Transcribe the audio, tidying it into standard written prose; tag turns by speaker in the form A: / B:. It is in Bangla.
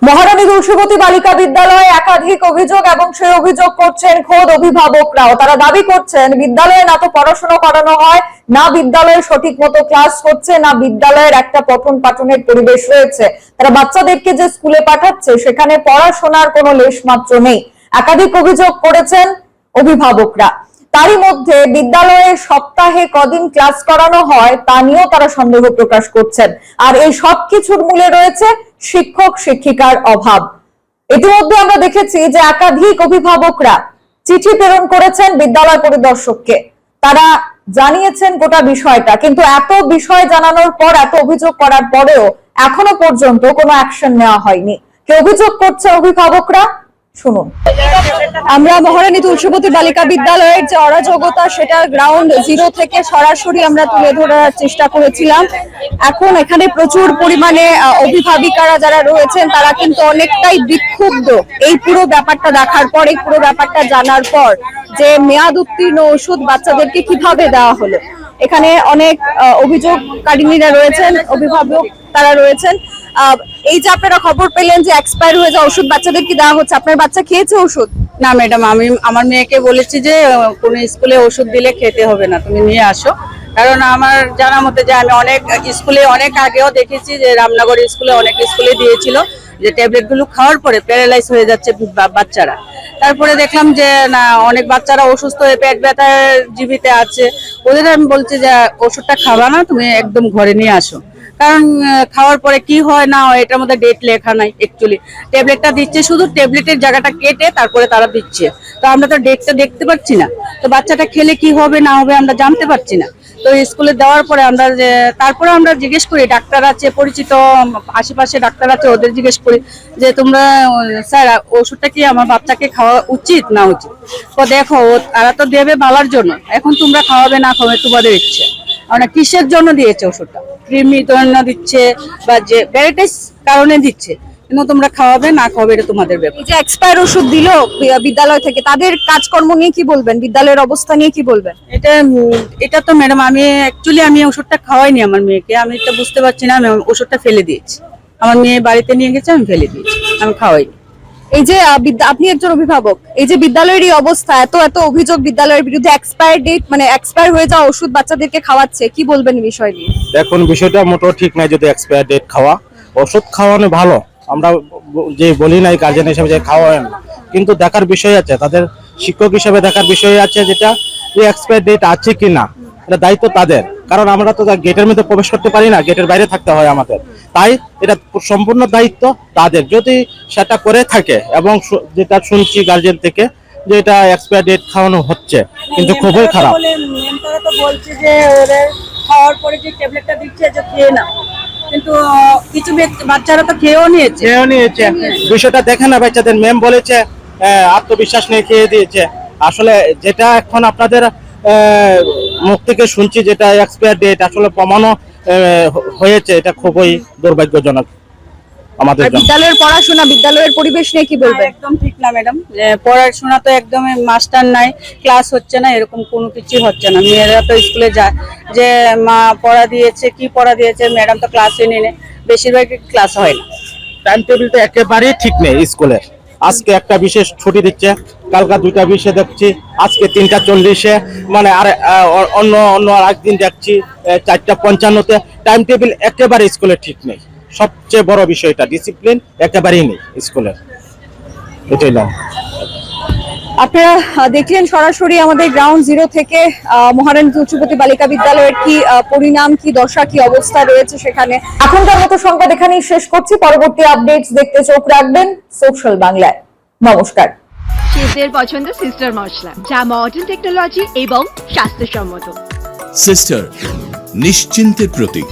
A: মহারানী তুলসীবতী বালিকা বিদ্যালয়ে একাধিক অভিযোগ এবং সেই অভিযোগ করছেন খোদ অভিভাবকরাও। তারা দাবি করছেন বিদ্যালয়ে না তো পড়াশোনা করানো হয়, না বিদ্যালয়ে সঠিক মতো ক্লাস হচ্ছে, না বিদ্যালয়ের একটা পঠন পাঠনের পরিবেশ রয়েছে। তারা বাচ্চাদেরকে যে স্কুলে পাঠাচ্ছে সেখানে পড়াশোনার কোনো লেশ মাত্র নেই। একাধিক অভিযোগ করেছেন অভিভাবকরা। তারই মধ্যে বিদ্যালয়ে সপ্তাহে কদিন ক্লাস করানো হয় তা নিয়েও তারা সন্দেহ প্রকাশ করছেন। আর এই সবকিছুর মূলে রয়েছে শিক্ষক শিক্ষিকার অভাব। ইতিমধ্যে আমরা দেখেছি যে একাধিক অভিভাবকরা চিঠি প্রেরণ করেছেন বিদ্যালয় পরিদর্শককে। তারা জানিয়েছেন গোটা বিষয়টা, কিন্তু এত বিষয় জানানোর পর, এত অভিযোগ করার পরেও এখনো পর্যন্ত কোনো অ্যাকশন নেওয়া হয়নি। কে অভিযোগ করছে অভিভাবকরা, শুনুন। আমরা মহারানী তুলসীবতী বালিকা বিদ্যালয়ের যে অরাজকতা সেটা গ্রাউন্ড জিরো থেকে সরাসরি আমরা তুলে ধরার চেষ্টা করেছিলাম। এখন এখানে প্রচুর পরিমাণে অভিভাবিকারা যারা রয়েছেন তারা কিন্তু অনেকটাই বিক্ষুব্ধ এই পুরো ব্যাপারটা দেখার পর, এই পুরো ব্যাপারটা জানার পর, যে মেয়াদ উত্তীর্ণ ওষুধ বাচ্চাদেরকে কিভাবে দেওয়া হলো। এখানে অনেক অভিযোগকারিনীরা রয়েছেন, অভিভাবক তারা রয়েছেন। এই যে আপনারা খবর পেলেন যে এক্সপায়ার হয়ে যাওয়া ওষুধ বাচ্চাদেরকে দেওয়া হচ্ছে, আপনার বাচ্চা খেয়েছে ওষুধ?
B: না ম্যাডাম, আমি আমার মেয়েকে বলেছি যে কোনো স্কুলে ওষুধ দিলে খেতে হবে না, তুমি নিয়ে আসো। কারণ আমার জানা মতে যে আমি অনেক স্কুলে অনেক আগেও দেখেছি যে রামনগর স্কুলে অনেক স্কুলে দিয়েছিল যে ট্যাবলেট গুলো খাওয়ার পরে প্যারালাইজ হয়ে যাচ্ছে বাচ্চারা। তারপরে দেখলাম যে না, অনেক বাচ্চারা অসুস্থ হয়ে পেট ব্যথায় জীবিত আছে। ওদের আমি বলছি যে ওষুধটা খাবা না, তুমি একদম ঘরে নিয়ে আসো। কারণ খাওয়ার পরে কি হয় না হয় এটার মধ্যে ডেট লেখা নাই। অ্যাকচুয়ালি ট্যাবলেটটা দিচ্ছে শুধু ট্যাবলেটের জায়গাটা কেটে তারপরে তারা দিচ্ছে, তো আমরা তো ডেটটা দেখতে পাচ্ছি না। তো বাচ্চাটা খেলে কি হবে না হবে আমরা জানতে পারছি না। তো স্কুলে দেওয়ার পরে আমরা তারপরে আমরা জিজ্ঞেস করি, ডাক্তার আছে পরিচিত আশেপাশে ডাক্তার আছে, ওদের জিজ্ঞেস করি যে তোমরা স্যার ওষুধটা কি আমার বাচ্চাকে খাওয়া উচিত না উচিত। তো দেখো তারা তো দেবে ভালোর জন্য, এখন তোমরা খাওয়াবে না খাওয়াবে তোমাদের ইচ্ছে। আমরা কিসের জন্য দিয়েছে ওষুধটা? কৃমির জন্য দিচ্ছে বা যে ভ্যারাইটিস কারণে দিচ্ছে, কিন্তু তোমরা খাওয়াবে না খাওয়াবে এটা তোমাদের ব্যাপার।
A: এই যে এক্সপায়ার ওষুধ দিল বিদ্যালয় থেকে, তাদের কাজকর্ম নিয়ে কি বলবেন, বিদ্যালয়ের অবস্থা নিয়ে কি বলবেন?
B: এটা তো ম্যাডাম আমি ওষুধটা খাওয়াইনি আমার মেয়েকে, আমি এটা বুঝতে পারছি না। আমি ওষুধটা ফেলে দিয়েছি, আমার মেয়ে বাড়িতে নিয়ে গেছে, আমি ফেলে দিয়েছি, আমি খাওয়াইনি।
A: এই যে আপনি একজন অভিভাবক, এই যে বিদ্যালয়ের এই অবস্থা, এত এত অভিযোগ বিদ্যালয়ের বিরুদ্ধে, এক্সপায়ার ডেট মানে এক্সপায়ার হয়ে যাওয়া ওষুধ বাচ্চাদেরকে খাওয়াচ্ছে, কি বলবেন এই বিষয় নিয়ে?
C: দেখুন, বিষয়টা মোটেও ঠিক নাই। যদি এক্সপায়ার ডেট খাওয়া, ওষুধ খাওয়ানো ভালো, আমরা যে বলি নাই গার্জেন হিসেবে যে খাওয়ান, কিন্তু দেখার বিষয় আছে, তাদের শিক্ষক হিসেবে দেখার বিষয় আছে যেটা এক্সপায়ার ডেট আছে কি না, এটা দায়িত্ব তাদের। কারণ আমরা তো গেটের মধ্যে প্রবেশ করতে পারি না, গেটের বাইরে থাকতে হয় আমাদের, তাই এটা সম্পূর্ণ দায়িত্ব তাদের। যদি সেটা করে থাকে, এবং যেটা শুনছি গার্জেন থেকে যে এটা এক্সপায়ার ডেট খাওয়ানো হচ্ছে, কিন্তু খুবই খারাপ।
B: তারা তো বলছে যে খাওয়ার পরে যে ট্যাবলেটটা দিচ্ছে যে খেয়ে না, কিন্তু কিছু বাচ্চারা তো খেয়েও নিয়েছে।
C: বিষয়টা দেখে না বাচ্চাদের, ম্যাম বলেছে আত্মবিশ্বাস নিয়ে খেয়ে দিয়েছে। আসলে যেটা এখন আপনাদের মুখ থেকে শুনছি যেটা এক্সপায়ার ডেট আসলে প্রমাণও হয়েছে, এটা খুবই দুর্ভাগ্যজনক আমাদের জন্য।
A: বিদ্যালয়ের পড়াশোনা, বিদ্যালয়ের পরিবেশ নিয়ে কি বলবেন?
B: একদম ঠিক না ম্যাডাম, পড়াশোনা তো একদমই মাস্টার নাই, ক্লাস হচ্ছে না, এরকম কোনো কিছু হচ্ছে না। মেয়েরা তো স্কুলে যায় যে মা পড়া দিয়েছে, কি পড়া দিয়েছে, ম্যাডাম তো ক্লাসে নিয়ে নেয়, বেশিরভাগ ক্লাস হয় না।
C: টাইম টেবিলটা একেবারেই ঠিক নেই স্কুলের। আজকে একটা বিশেষ ছুটি দিচ্ছে, কালকা 2টা20-এ দেখছি, আজকে 3টা40-এ, মানে আর অন্য একদিন দেখছি 4টা55-তে। টাইম টেবিল একেবারে স্কুলে ঠিক নেই। সবচেয়ে বড় বিষয়টা ডিসিপ্লিন একেবারেই নেই স্কুলের, এটাই না।
A: আপনারা দেখলেন সরাসরি আমাদের গ্রাউন্ড জিরো থেকে মহারানী তুলসীবতী বালিকা বিদ্যালয়ের কি পরিণাম, কি দশা, কি অবস্থা রয়েছে সেখানে। এখনকার মতো সংবাদ এখানেই শেষ করছি। পরবর্তী আপডেটস দেখতে চোখ রাখবেন সোশ্যাল বাংলায়। নমস্কার।
D: শেফদের পছন্দ সিস্টার মশলা, যা মডার্ন টেকনোলজি এবং স্বাস্থ্যসম্মত।
E: সিস্টার, নিশ্চিন্তের প্রতীক।